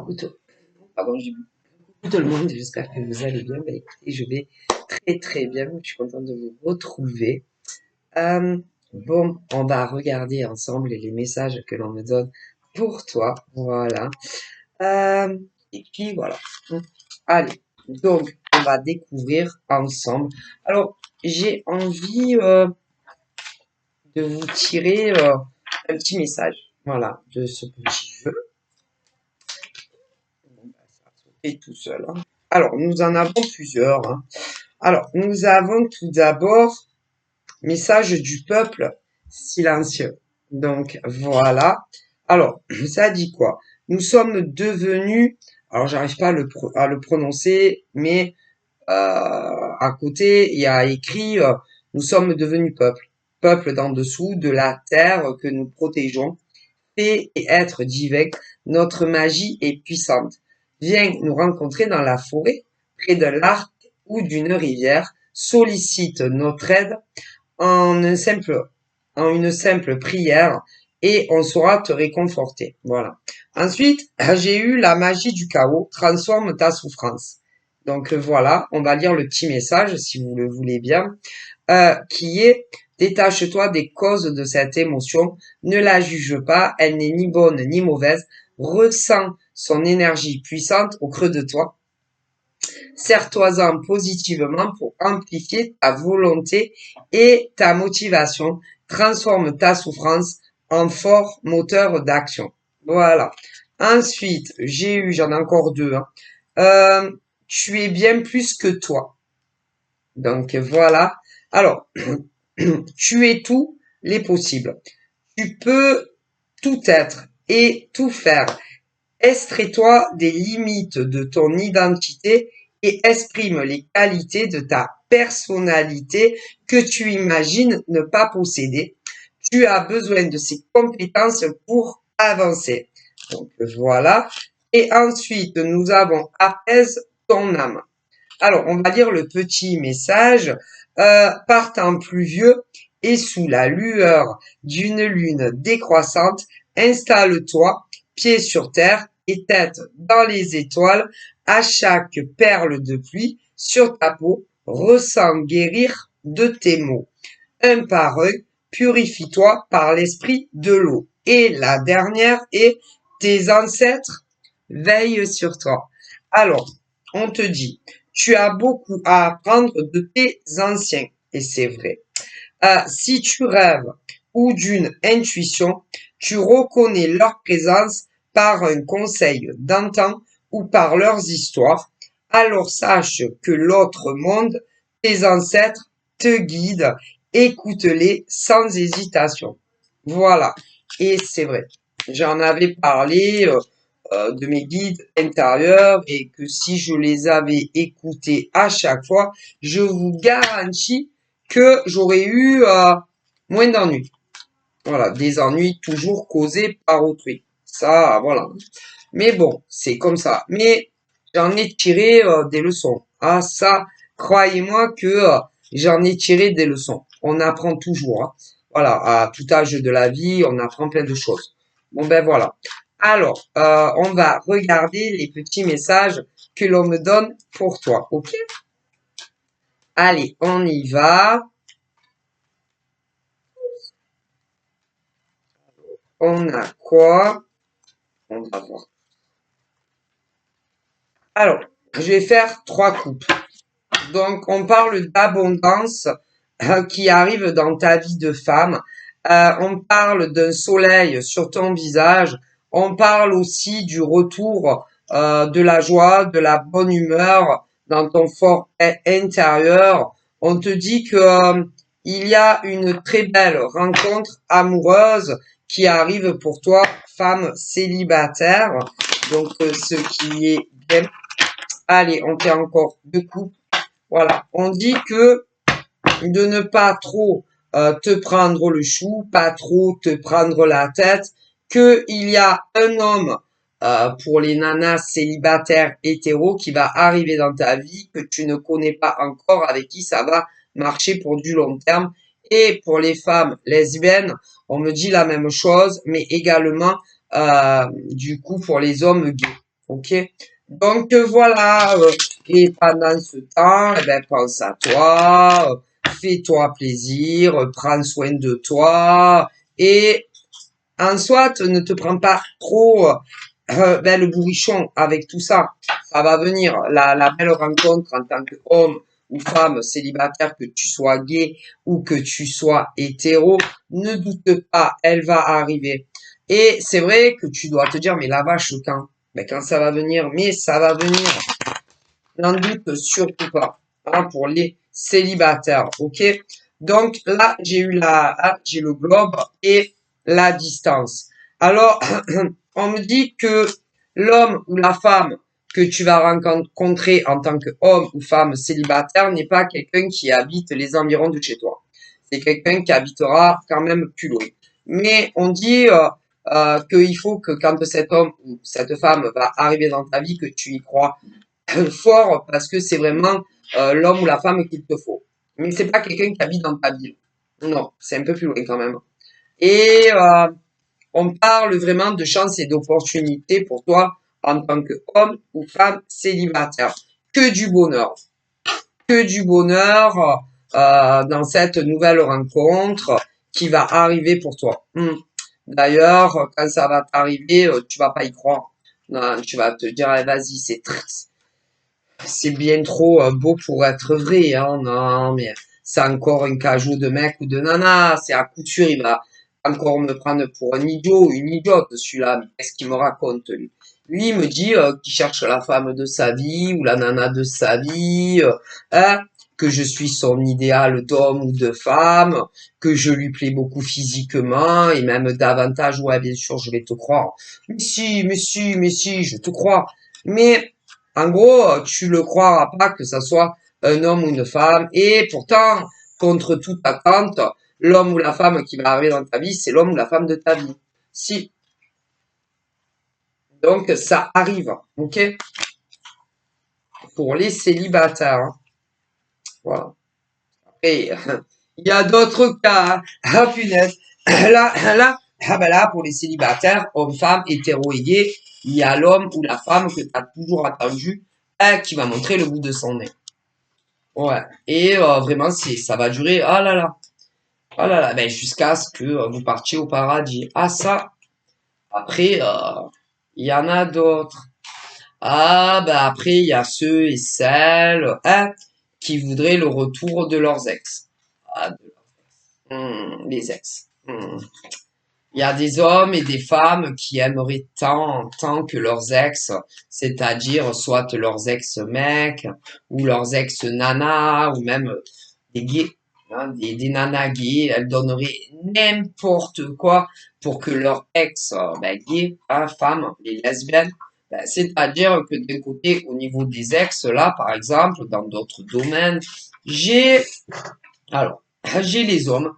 Coucou pardon, j'ai bu coucou tout le monde, j'espère que vous allez bien. Bah, écoutez, je vais très très bien, je suis contente de vous retrouver. Euh, bon, on va regarder ensemble les messages que l'on me donne pour toi, voilà. Et puis voilà. Allez, donc on va découvrir ensemble. Alors, j'ai envie de vous tirer un petit message, voilà, de ce petit jeu. Bon, bah, ça va sauter tout seul, hein. Alors, nous en avons plusieurs, hein. Alors, nous avons tout d'abord message du peuple silencieux. Donc, voilà. Alors, ça dit quoi? Nous sommes devenus, alors j'arrive pas à le prononcer, mais à côté, il y a écrit nous sommes devenus peuple. Peuple d'en dessous, de la terre que nous protégeons. Fées et êtres divins, notre magie est puissante. Viens nous rencontrer dans la forêt, près de l'arc ou d'une rivière, sollicite notre aide en une simple prière et on saura te réconforter. Voilà. Ensuite, j'ai eu la magie du chaos, transforme ta souffrance. Donc voilà, on va lire le petit message si vous le voulez bien, qui est détache-toi des causes de cette émotion, ne la juge pas, elle n'est ni bonne ni mauvaise, ressens son énergie puissante au creux de toi, serre-toi-en positivement pour amplifier ta volonté et ta motivation. Transforme ta souffrance en fort moteur d'action. Voilà. Ensuite, j'en ai encore deux, hein. Tu es bien plus que toi. Donc voilà. Alors, tu es tous les possibles. Tu peux tout être et tout faire. Estrais-toi des limites de ton identité et exprime les qualités de ta personnalité que tu imagines ne pas posséder. Tu as besoin de ces compétences pour avancer. Donc voilà. Et ensuite, nous avons apaise ton âme. Alors, on va lire le petit message. Par temps pluvieux et sous la lueur d'une lune décroissante, installe-toi, pieds sur terre et tête dans les étoiles, à chaque perle de pluie sur ta peau, ressens guérir de tes maux. Un par un, purifie-toi par l'esprit de l'eau. Et la dernière est tes ancêtres veillent sur toi. Alors, on te dit, tu as beaucoup à apprendre de tes anciens. Et c'est vrai. Si tu rêves ou d'une intuition, tu reconnais leur présence par un conseil d'antan ou par leurs histoires. Alors sache que l'autre monde, tes ancêtres, te guident. Écoute-les sans hésitation. Voilà. Et c'est vrai. J'en avais parlé de mes guides intérieurs et que si je les avais écoutés à chaque fois, je vous garantis que j'aurais eu moins d'ennuis. Voilà, des ennuis toujours causés par autrui. Ça, voilà. Mais bon, c'est comme ça. Mais j'en ai tiré des leçons. Ah, ça, croyez-moi que j'en ai tiré des leçons. On apprend toujours, hein. Voilà, à tout âge de la vie, on apprend plein de choses. Bon, ben voilà. Alors, on va regarder les petits messages que l'on me donne pour toi, ok? Allez, on y va. On a quoi? On va voir. Alors, je vais faire 3 coupes. Donc, on parle d'abondance qui arrive dans ta vie de femme. On parle d'un soleil sur ton visage. On parle aussi du retour de la joie, de la bonne humeur dans ton fort intérieur. On te dit que il y a une très belle rencontre amoureuse qui arrive pour toi, femme célibataire. Donc, ce qui est bien. Allez, on fait encore 2 coupes. Voilà, on dit que de ne pas trop te prendre le chou, pas trop te prendre la tête, que il y a un homme pour les nanas célibataires hétéros qui va arriver dans ta vie, que tu ne connais pas encore, avec qui ça va marcher pour du long terme. Et pour les femmes lesbiennes, on me dit la même chose, mais également du coup pour les hommes gays. Ok? Donc voilà, et pendant ce temps, eh ben, pense à toi, fais-toi plaisir, prends soin de toi, et en soit, ne te prends pas trop ben, le bourrichon avec tout ça. Ça va venir. La belle rencontre en tant qu'homme ou femme célibataire, que tu sois gay ou que tu sois hétéro, ne doute pas, elle va arriver. Et c'est vrai que tu dois te dire, mais la vache, quand? Mais quand ça va venir, mais ça va venir. N'en doute surtout pas. Hein, pour les célibataires, ok? Donc là, j'ai le globe et la distance. Alors, on me dit que l'homme ou la femme que tu vas rencontrer en tant qu'homme ou femme célibataire n'est pas quelqu'un qui habite les environs de chez toi. C'est quelqu'un qui habitera quand même plus loin. Mais on dit qu'il faut que quand cet homme ou cette femme va arriver dans ta vie, que tu y crois fort parce que c'est vraiment l'homme ou la femme qu'il te faut. Mais c'est pas quelqu'un qui habite dans ta ville. Non, c'est un peu plus loin quand même. Et on parle vraiment de chance et d'opportunité pour toi en tant qu'homme ou femme célibataire. Que du bonheur. Que du bonheur dans cette nouvelle rencontre qui va arriver pour toi. D'ailleurs, quand ça va t'arriver, tu vas pas y croire. Non, tu vas te dire, eh, vas-y, c'est bien trop beau pour être vrai, hein. Non, mais c'est encore un cajou de mec ou de nana. C'est à coup sûr, il va encore me prendre pour un idiot, une idiote, celui-là. Mais qu'est-ce qu'il me raconte, lui? Lui, il me dit qu'il cherche la femme de sa vie ou la nana de sa vie, hein, que je suis son idéal d'homme ou de femme, que je lui plais beaucoup physiquement et même davantage. Ouais, bien sûr, je vais te croire. Mais si, mais si, mais si, je te crois. Mais en gros, tu le croiras pas que ça soit un homme ou une femme. Et pourtant, contre toute attente, l'homme ou la femme qui va arriver dans ta vie, c'est l'homme ou la femme de ta vie. Si. Donc, ça arrive. Ok? Pour les célibataires. Hein. Voilà. Et il y a d'autres cas. Hein. Ah, punaise. Là, pour les célibataires, hommes, femmes, hétéro et gays, il y a l'homme ou la femme que tu as toujours attendu, qui va montrer le bout de son nez. Ouais. Et vraiment, ça va durer. Ah là là. Ah là là. Ben, jusqu'à ce que vous partiez au paradis. Ah ça. Après, il y en a d'autres. Ah ben après, il y a ceux et celles qui voudraient le retour de leurs ex. Ah, les ex. Il y a des hommes et des femmes qui aimeraient tant que leurs ex, c'est-à-dire soit leurs ex-mecs, ou leurs ex-nanas, ou même des gays, hein, des nanas gays, elles donneraient n'importe quoi pour que leur ex, ben, gay, hein, femme, les lesbiennes, ben, c'est-à-dire que d'un côté, au niveau des ex, là, par exemple, dans d'autres domaines, j'ai alors, j'ai les hommes,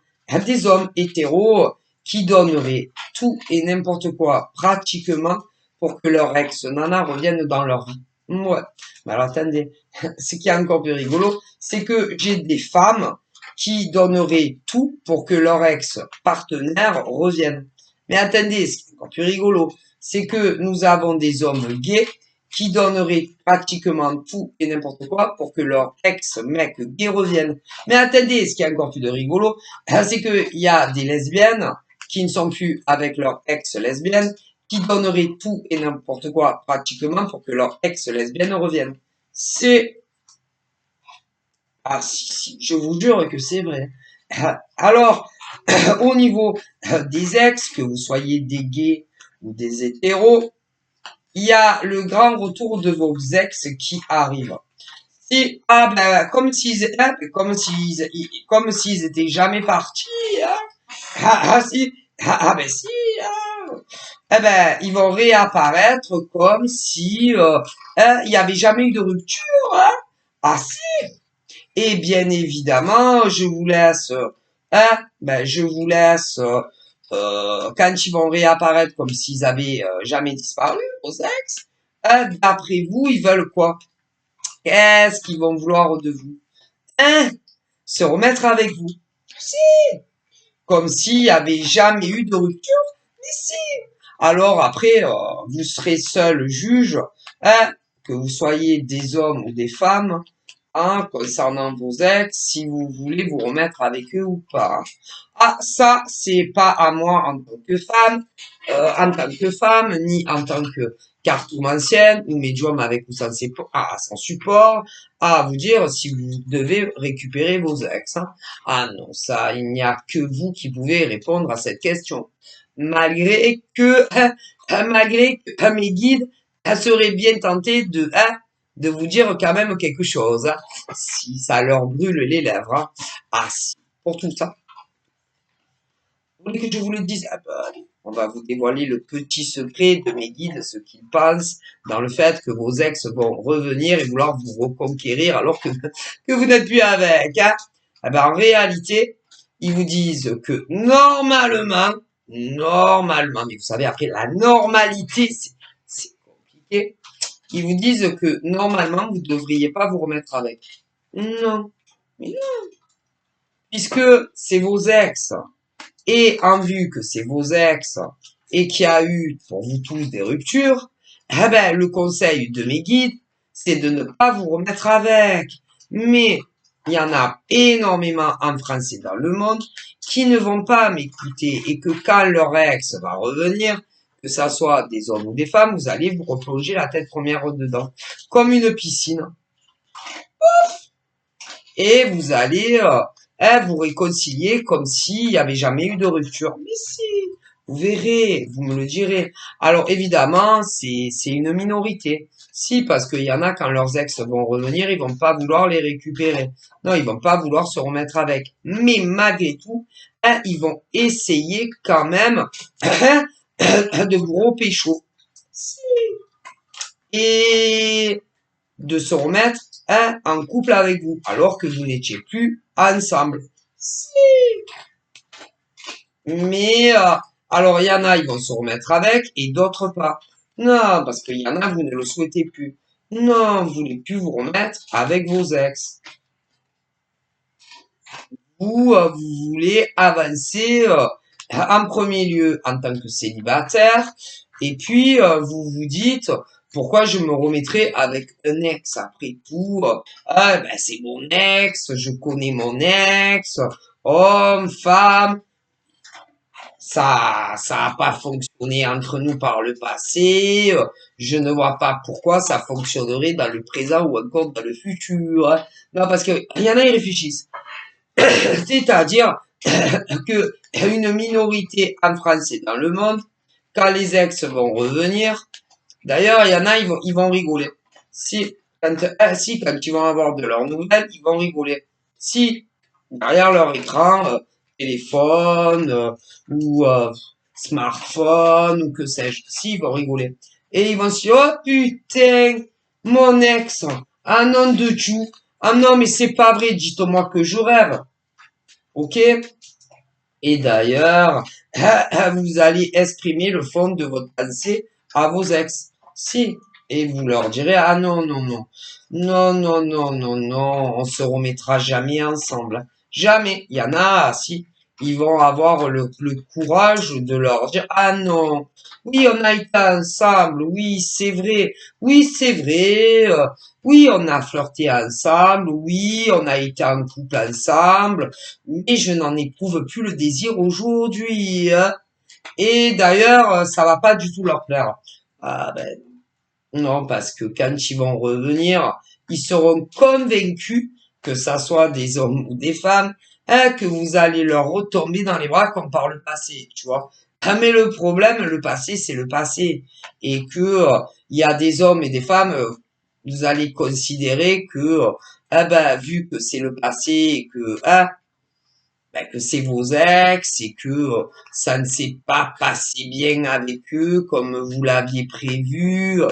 des hommes hétéros qui donneraient tout et n'importe quoi pratiquement pour que leur ex-nana revienne dans leur vie. Ouais. Mais alors attendez, ce qui est encore plus rigolo, c'est que j'ai des femmes qui donneraient tout pour que leur ex-partenaire revienne. Mais attendez, ce qui est encore plus rigolo, c'est que nous avons des hommes gays qui donneraient pratiquement tout et n'importe quoi pour que leur ex-mec gay revienne. Mais attendez, ce qui est encore plus de rigolo, c'est qu'il y a des lesbiennes qui ne sont plus avec leur ex-lesbienne, qui donneraient tout et n'importe quoi pratiquement pour que leur ex-lesbienne revienne. C'est... Ah si, je vous jure que c'est vrai. Alors, au niveau des ex, que vous soyez des gays ou des hétéros, il y a le grand retour de vos ex qui arrive. Si, ah ben, comme s'ils étaient jamais partis, hein. Si, ben si, hein. Eh ben, ils vont réapparaître comme si, il n'y avait jamais eu de rupture, hein. Ah si. Et bien évidemment, je vous laisse, quand ils vont réapparaître comme s'ils avaient jamais disparu, vos ex, d'après vous, ils veulent quoi? Qu'est-ce qu'ils vont vouloir de vous? Hein? Se remettre avec vous. Si! Comme s'il n'y avait jamais eu de rupture. Mais si! alors après, vous serez seul juge, hein, que vous soyez des hommes ou des femmes, hein, concernant vos ex, si vous voulez vous remettre avec eux ou pas. Ah, ça, c'est pas à moi en tant que femme, ni en tant que cartomancienne ou médium avec ou sans support, à vous dire si vous devez récupérer vos ex. Hein. Ah non, ça, il n'y a que vous qui pouvez répondre à cette question. Malgré que mes guides seraient bien tentés de vous dire quand même quelque chose, hein, si ça leur brûle les lèvres. Hein. Ah, si, pour tout ça. Vous voulez que je vous le dise? Ah ben, on va vous dévoiler le petit secret de mes guides, ce qu'ils pensent dans le fait que vos ex vont revenir et vouloir vous reconquérir alors que vous n'êtes plus avec. Hein. Ah ben, en réalité, ils vous disent que normalement, mais vous savez, après la normalité, c'est compliqué. Ils vous disent que normalement, vous ne devriez pas vous remettre avec. Non, mais non, puisque c'est vos ex. Et en vue que c'est vos ex et qu'il y a eu pour vous tous des ruptures, eh ben, le conseil de mes guides, c'est de ne pas vous remettre avec. Mais il y en a énormément en France et dans le monde qui ne vont pas m'écouter et que quand leur ex va revenir, que ça soit des hommes ou des femmes, vous allez vous replonger la tête première dedans, comme une piscine. Et vous allez vous réconcilier comme s'il n'y avait jamais eu de rupture. Mais si, vous verrez, vous me le direz. Alors évidemment, c'est une minorité. Si, parce qu'il y en a quand leurs ex vont revenir, ils vont pas vouloir les récupérer. Non, ils vont pas vouloir se remettre avec. Mais malgré tout, ils vont essayer quand même de gros pécho. Si. Et de se remettre en couple avec vous, alors que vous n'étiez plus ensemble. Si. Mais alors il y en a, ils vont se remettre avec et d'autres pas. Non, parce qu'il y en a, vous ne le souhaitez plus. Non, vous voulez plus vous remettre avec vos ex. Ou vous voulez avancer en premier lieu en tant que célibataire. Et puis vous vous dites, pourquoi je me remettrai avec un ex après tout? Ah, ben, c'est mon ex, je connais mon ex, homme, femme. Ça a pas fonctionné entre nous par le passé. Je ne vois pas pourquoi ça fonctionnerait dans le présent ou encore dans le futur. Hein. Non, parce que il y en a, ils réfléchissent. C'est-à-dire que une minorité en France et dans le monde, quand les ex vont revenir, d'ailleurs, il y en a, ils vont rigoler. Quand ils vont avoir de leurs nouvelles, ils vont rigoler. Si, derrière leur écran, téléphone, ou smartphone, ou que sais-je, si, ils vont rigoler. Et ils vont se dire, oh putain, mon ex, ah non de tout, ah non mais c'est pas vrai, dites-moi que je rêve. Ok? Et d'ailleurs, vous allez exprimer le fond de votre pensée à vos ex. Si. Et vous leur direz, ah non, non, non. Non, non, non, non, non. On se remettra jamais ensemble. Jamais. Il y en a, si. Ils vont avoir le courage de leur dire, ah non. Oui, on a été ensemble. Oui, c'est vrai. Oui, c'est vrai. Oui, on a flirté ensemble. Oui, on a été en couple ensemble. Mais je n'en éprouve plus le désir aujourd'hui. Hein. Et d'ailleurs, ça va pas du tout leur plaire. Ah ben non, parce que quand ils vont revenir, ils seront convaincus, que ça soit des hommes ou des femmes, hein, que vous allez leur retomber dans les bras comme par le passé, tu vois. Ah, mais le problème, le passé, c'est le passé. Et que il y a des hommes et des femmes, vous allez considérer que, ben, vu que c'est le passé et que, ben, que c'est vos ex et que ça ne s'est pas passé bien avec eux comme vous l'aviez prévu,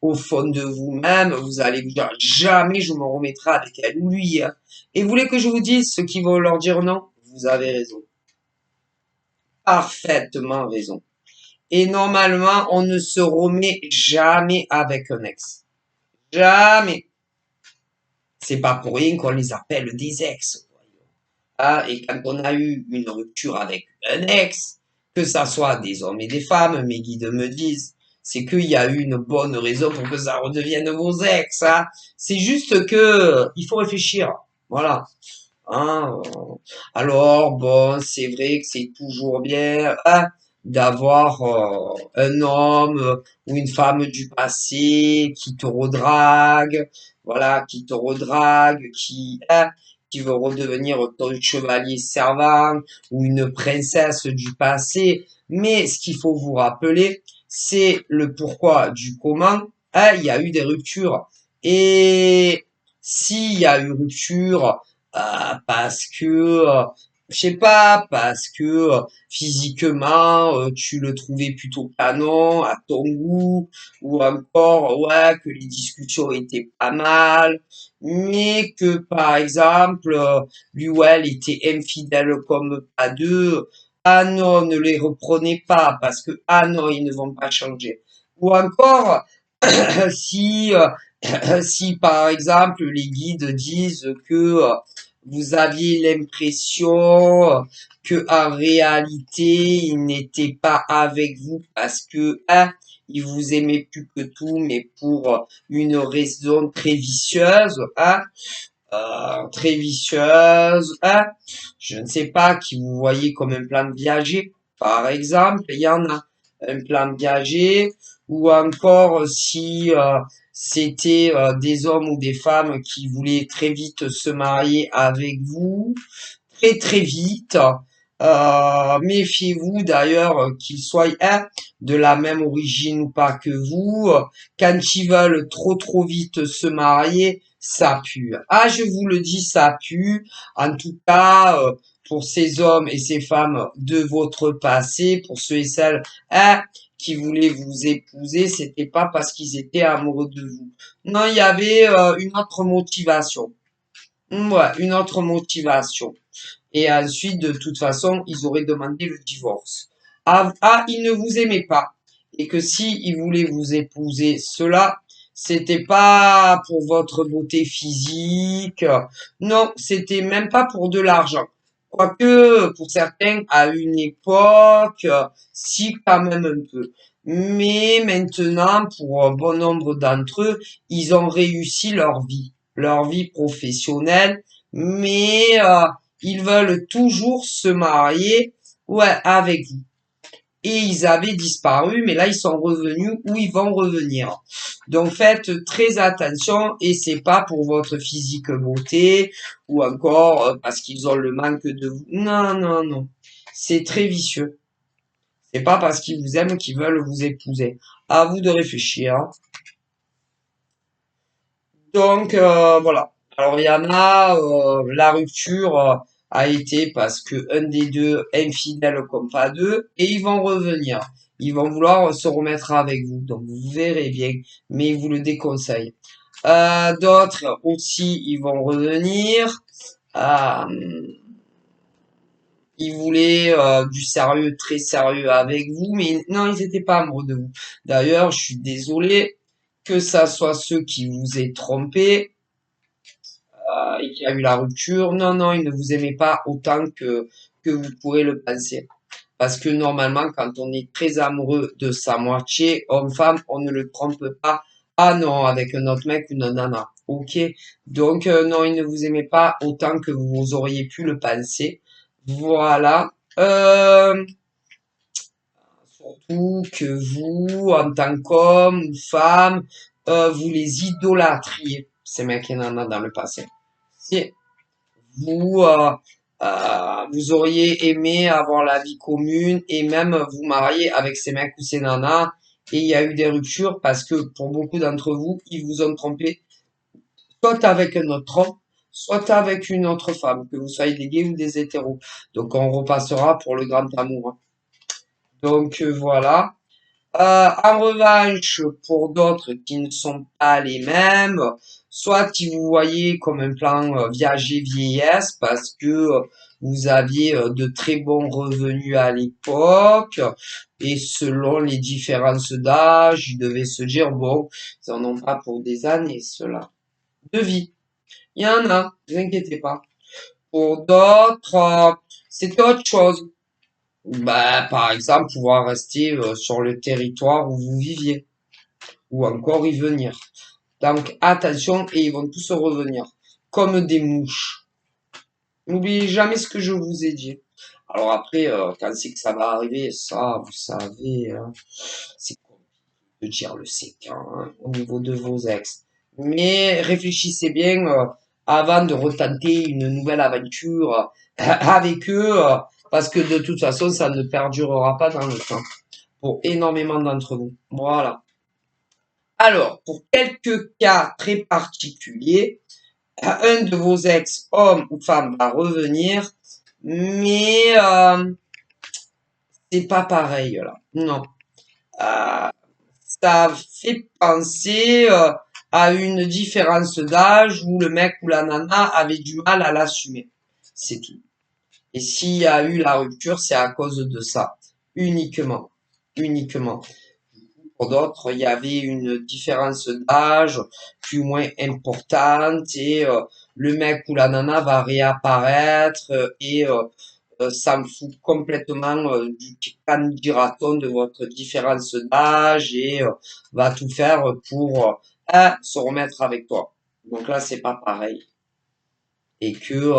au fond de vous-même, vous allez vous dire jamais je me remettrai avec elle ou lui. Hein. Et vous voulez que je vous dise ceux qui vont leur dire non? Vous avez raison. Parfaitement raison. Et normalement, on ne se remet jamais avec un ex. Jamais. C'est pas pour rien qu'on les appelle des ex. Ah, et quand on a eu une rupture avec un ex, que ça soit des hommes et des femmes, mes guides me disent, c'est qu'il y a eu une bonne raison pour que ça redevienne vos ex, hein. C'est juste que il faut réfléchir. Voilà. Hein, alors, bon, c'est vrai que c'est toujours bien hein, d'avoir un homme ou une femme du passé qui te redrague, voilà, qui te redrague, qui veut redevenir ton chevalier servant ou une princesse du passé. Mais ce qu'il faut vous rappeler, c'est le pourquoi du comment. Hein, il y a eu des ruptures. Et s'il y a eu rupture, parce que je sais pas, parce que physiquement tu le trouvais plutôt canon à ton goût, ou encore ouais que les discussions étaient pas mal, mais que par exemple lui ou elle était infidèle comme pas deux. Ah non, ne les reprenez pas parce que ah non, ils ne vont pas changer. Ou encore si si par exemple les guides disent que vous aviez l'impression que en réalité il n'était pas avec vous parce que il vous aimait plus que tout, mais pour une raison très vicieuse, très vicieuse, je ne sais pas, qui vous voyez comme un plan de viager, par exemple, il y en a un plan de viager, ou encore si c'était des hommes ou des femmes qui voulaient très vite se marier avec vous, très très vite. Méfiez-vous d'ailleurs qu'ils soient de la même origine ou pas que vous. Quand ils veulent trop trop vite se marier, ça pue. Ah, je vous le dis, ça pue. En tout cas, pour ces hommes et ces femmes de votre passé, pour ceux et celles qui voulaient vous épouser, c'était pas parce qu'ils étaient amoureux de vous. Non, il y avait une autre motivation. Ouais, une autre motivation. Et ensuite, de toute façon, ils auraient demandé le divorce. Ils ne vous aimaient pas. Et que si ils voulaient vous épouser, cela, c'était pas pour votre beauté physique. Non, c'était même pas pour de l'argent. Quoique, pour certains, à une époque, si quand même un peu. Mais maintenant, pour un bon nombre d'entre eux, ils ont réussi leur vie professionnelle, mais ils veulent toujours se marier, ouais, avec vous. Et ils avaient disparu, mais là ils sont revenus ou ils vont revenir. Donc faites très attention et c'est pas pour votre physique beauté ou encore parce qu'ils ont le manque de vous. Non, non, non. C'est très vicieux. C'est pas parce qu'ils vous aiment qu'ils veulent vous épouser. À vous de réfléchir. Donc voilà. Alors il y en a, la rupture a été parce que un des deux est infidèle comme pas deux, et ils vont revenir. Ils vont vouloir se remettre avec vous. Donc vous verrez bien, mais ils vous le déconseillent. D'autres aussi, ils vont revenir. Euh, ils voulaient du sérieux, très sérieux avec vous, mais non, ils n'étaient pas amoureux de vous. D'ailleurs, je suis désolé que ça soit ceux qui vous aient trompé et qu'il y a eu la rupture. Non, non, il ne vous aimait pas autant que vous pourrez le penser. Parce que normalement, quand on est très amoureux de sa moitié, homme-femme, on ne le trompe pas. Ah non, avec un autre mec, une nana. Ok. Donc, non, il ne vous aimait pas autant que vous auriez pu le penser. Voilà. Surtout que vous, en tant qu'homme ou femme, vous les idolâtriez, ces mecs et nanas dans le passé. Si vous, vous auriez aimé avoir la vie commune et même vous marier avec ces mecs ou ces nanas, et il y a eu des ruptures parce que pour beaucoup d'entre vous, ils vous ont trompé, soit avec un autre homme, soit avec une autre femme, que vous soyez des gays ou des hétéros. Donc on repassera pour le grand amour, hein. Donc voilà. En revanche, pour d'autres qui ne sont pas les mêmes, soit qui vous voyez comme un plan viager vieillesse parce que vous aviez de très bons revenus à l'époque et selon les différences d'âge, ils devaient se dire bon, ils en ont pas pour des années cela. De vie. Il y en a, ne vous inquiétez pas. Pour d'autres, c'était autre chose. Bah, par exemple, pouvoir rester sur le territoire où vous viviez, ou encore y venir. Donc attention, et ils vont tous revenir, comme des mouches. N'oubliez jamais ce que je vous ai dit. Alors après, quand c'est que ça va arriver, ça, vous savez, hein, c'est de dire le séquent hein, au niveau de vos ex. Mais réfléchissez bien avant de retenter une nouvelle aventure avec eux, parce que de toute façon, ça ne perdurera pas dans le temps pour énormément d'entre vous. Voilà. Alors, pour quelques cas très particuliers, un de vos ex, homme ou femme, va revenir, mais c'est pas pareil là. Non. Euh, Ça fait penser à une différence d'âge où le mec ou la nana avait du mal à l'assumer. C'est tout. Et s'il y a eu la rupture, c'est à cause de ça. Uniquement. Uniquement. Pour d'autres, il y avait une différence d'âge plus ou moins importante et le mec ou la nana va réapparaître et ça me fout complètement du candidaton de votre différence d'âge et va tout faire pour se remettre avec toi. Donc là, c'est pas pareil. Et que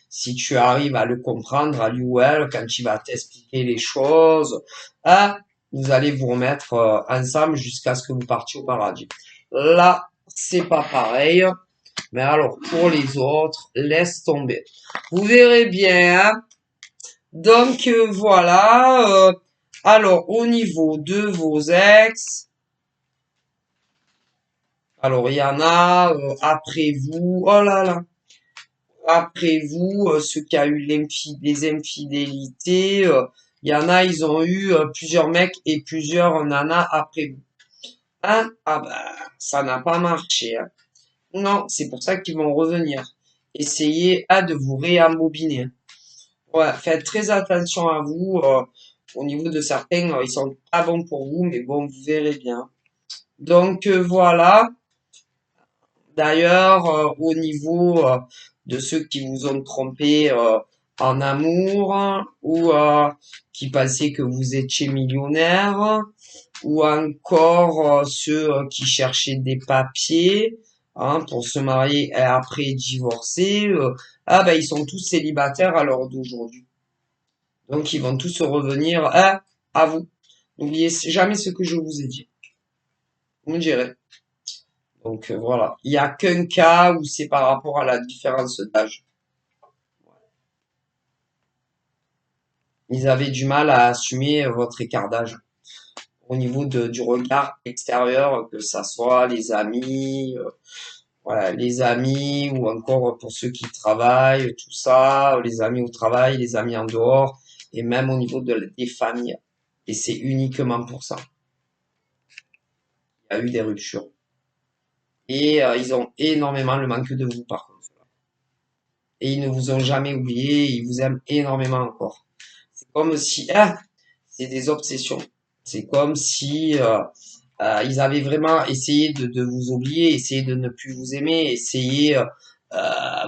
si tu arrives à le comprendre, à lui ou elle, quand il va t'expliquer les choses, vous allez vous remettre ensemble jusqu'à ce que vous partiez au paradis. Là, c'est pas pareil. Mais alors, pour les autres, laisse tomber. Vous verrez bien, hein. Donc voilà. Alors au niveau de vos ex, alors il y en a après vous. Oh là là. Après vous, ceux qui a eu des infidélités, il y en a, ils ont eu plusieurs mecs et plusieurs nanas après vous. Hein? Ah bah ça n'a pas marché. Hein. Non, c'est pour ça qu'ils vont revenir. Essayez de vous réembobiner. Ouais, faites très attention à vous. Au niveau de certains, ils sont pas bons pour vous, mais bon, vous verrez bien. Donc voilà. D'ailleurs, au niveau de ceux qui vous ont trompé en amour ou qui pensaient que vous étiez millionnaire, ou encore ceux qui cherchaient des papiers hein, pour se marier et après divorcer, ah ben ils sont tous célibataires à l'heure d'aujourd'hui. Donc, ils vont tous revenir à vous. N'oubliez jamais ce que je vous ai dit. Vous me direz. Donc, voilà. Il n'y a qu'un cas où c'est par rapport à la différence d'âge. Ils avaient du mal à assumer votre écart d'âge. Au niveau du regard extérieur, que ça soit les amis, voilà, les amis ou encore pour ceux qui travaillent, tout ça, les amis au travail, les amis en dehors, et même au niveau des familles. Et c'est uniquement pour ça. Il y a eu des ruptures. Et ils ont énormément le manque de vous, par contre. Et ils ne vous ont jamais oublié, ils vous aiment énormément encore. C'est comme si, c'est des obsessions. C'est comme si ils avaient vraiment essayé de vous oublier, essayé de ne plus vous aimer, essayé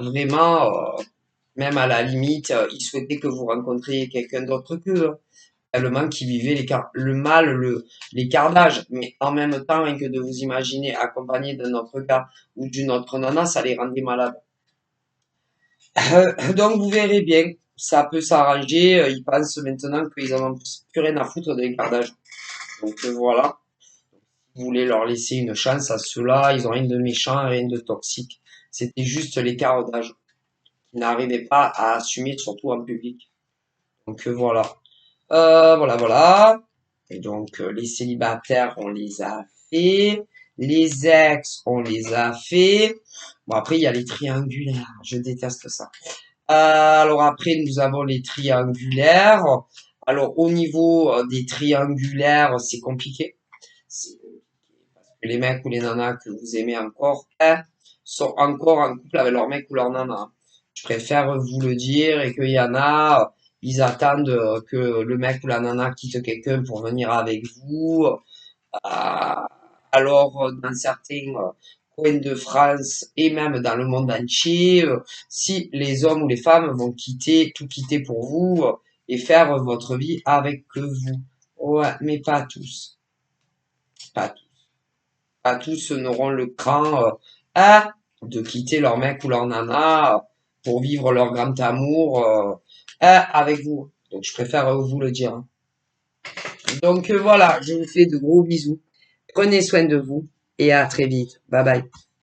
vraiment, même à la limite, ils souhaitaient que vous rencontriez quelqu'un d'autre qu'eux. Hein. Tellement qu'ils vivaient le mal, l'écart d'âge. Mais en même temps, rien que de vous imaginer accompagné d'un autre gars ou d'une autre nana, ça les rendait malades. Donc vous verrez bien, ça peut s'arranger. Ils pensent maintenant qu'ils en ont plus rien à foutre de l'écart d'âge. Donc voilà, vous voulez leur laisser une chance à ceux-là, ils ont rien de méchant, rien de toxique. C'était juste l'écart d'âge. Ils n'arrivaient pas à assumer, surtout en public. Donc voilà. Voilà, voilà. Et donc, les célibataires, on les a fait. Les ex, on les a fait. Bon, après, il y a les triangulaires. Je déteste ça. Alors après, nous avons les triangulaires. Alors, au niveau des triangulaires, c'est compliqué. C'est compliqué parce que les mecs ou les nanas que vous aimez encore, sont encore en couple avec leur mec ou leur nana. Je préfère vous le dire et qu'il y en a, ils attendent que le mec ou la nana quitte quelqu'un pour venir avec vous. Alors, dans certains coins de France et même dans le monde entier, si les hommes ou les femmes vont quitter, tout quitter pour vous, et faire votre vie avec vous. Ouais, mais pas tous. Pas tous. Pas tous n'auront le cran de quitter leur mec ou leur nana pour vivre leur grand amour avec vous. Donc je préfère vous le dire. Donc voilà, je vous fais de gros bisous. Prenez soin de vous et à très vite. Bye bye.